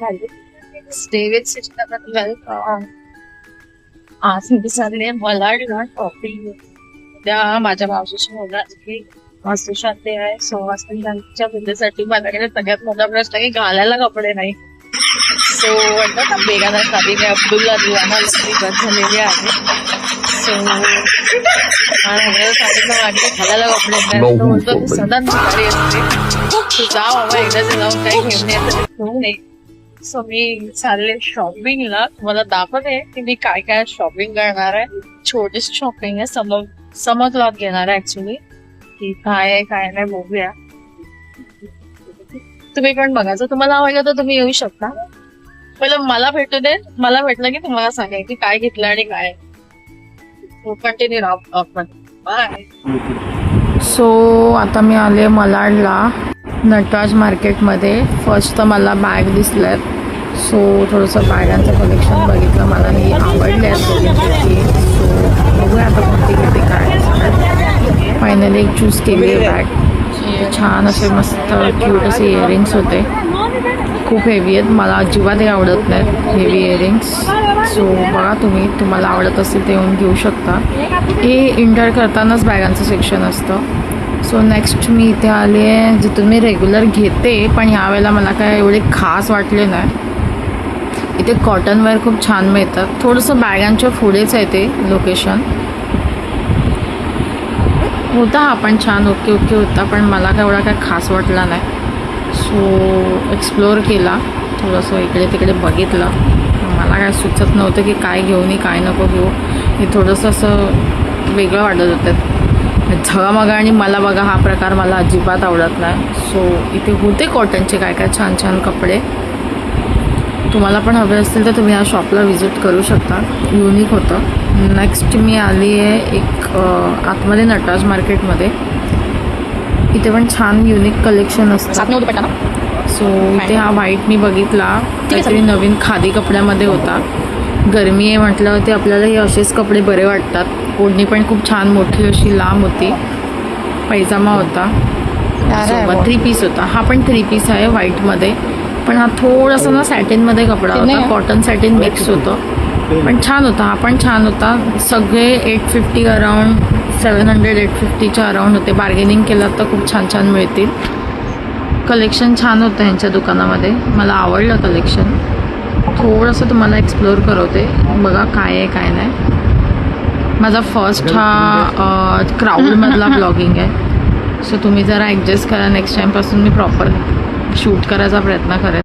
खाली stay with sister welcome. आज मी चालले मलाडला शॉपिंग. त्या माझ्या मावशीची मुलाची वास्तुशांती आहे. सो वास्तुशांतीच्या पूजेसाठी माझ्याकडे सगळ्यात मोठा प्रश्न आहे की घालायला कपडे नाही. सो म्हणतात ना बेगाना शादी में अब्दुल्ला दिवाना लकडी बंद झालेली आहे. सो सांगितलं माझे घालायला कपडे नाही. तो म्हणतो की सदा गाडी असते तू जा बाबा एकदा जाऊन काही घेऊन यायचं घेऊन ये. सो मी चालले शॉपिंगला. तुम्हाला दाखवते की मी काय काय शॉपिंग करणार आहे. छोटीशी शॉपिंग आहे. समर क्लॉथ घेणार आहे ऍक्च्युली. की काय आहे काय नाही बघूया. तुम्ही पण बघायचं. तुम्हाला आवडलं तर तुम्ही येऊ शकता. पहिलं मला भेटू दे. मला भेटलं की तुम्हाला सांगेल की काय घेतलं आणि काय. कंटिन्यू राहा आपण. बाय. सो आता मी आले मलाडला नटराज मार्केटमध्ये. फर्स्ट तर मला बॅग दिसल्यात. सो थोडंसं बॅगांचं कलेक्शन बघितलं. मला ही आवडले आहेत दोघींपैकी. सो बघूया आता कोणती घेते काय. फायनली एक चूज केली आहे बॅग. छान असे मस्त क्यूट असे इयरिंग्स होते. खूप हेवी आहेत. मला अजिबातही आवडत नाहीत हेवी इयरिंग्स. सो बघा तुम्हाला आवडत असेल ते येऊन घेऊ शकता. हे इंटर करतानाच बॅगांचं सेक्शन असतं. सो नेक्स्ट मी इथे आले आहे जिथून मी रेग्युलर घेते पण यावेळेला मला काय एवढे खास वाटले नाही. इथे कॉटनवेअर खूप छान मिळतात. थोडंसं बॅगांच्या पुढेच आहे ते लोकेशन. होता हा पण छान ओके होता पण मला काय एवढा काय खास वाटला नाही. सो एक्सप्लोअर केला थोडंसं इकडे तिकडे बघितलं. मला काय सुचत नव्हतं की काय घेऊ आणि काय नको घेऊ. हे थोडंसं असं वेगळं वाटत होतं. झगामगा आणि मला बघा हा प्रकार मला अजिबात आवडत नाही. सो इथे होते कॉटनचे काय काय छान छान कपडे. तुम्हाला पण हवे असतील तर तुम्ही या शॉपला व्हिजिट करू शकता. युनिक होतं. नेक्स्ट मी आली आहे एक आतमध्ये नटराज मार्केटमध्ये. इथे पण छान युनिक कलेक्शन असतं. सो इथे हा व्हाईट मी बघितला काहीतरी नवीन खादी कपड्यामध्ये होता. गरमी आहे म्हटल्यावरती आपल्याला हे असेच कपडे बरे वाटतात. ओढणी पण खूप छान मोठी अशी लांब होती. पैजामा होता. सोबत 3 पीस होता. हा पण 3 पीस आहे व्हाईटमध्ये. पण हा थोडासा ना सॅटिनमध्ये कपडा होता. कॉटन सॅटिन मिक्स होतं पण छान होता. हा पण छान होता. सगळे 850 अराउंड 700 850च्या अराउंड होते. बार्गेनिंग केलं तर खूप छान छान मिळतील. कलेक्शन छान होतं ह्यांच्या दुकानामध्ये. मला आवडलं कलेक्शन. थोडंसं तुम्हाला एक्सप्लोअर करवते बघा काय आहे काय नाही. माझा फर्स्ट हा क्राऊडमधला ब्लॉगिंग आहे. सो तुम्ही जरा ॲडजस्ट करा. नेक्स्ट टाईमपासून मी प्रॉपर शूट करायचा प्रयत्न करेन.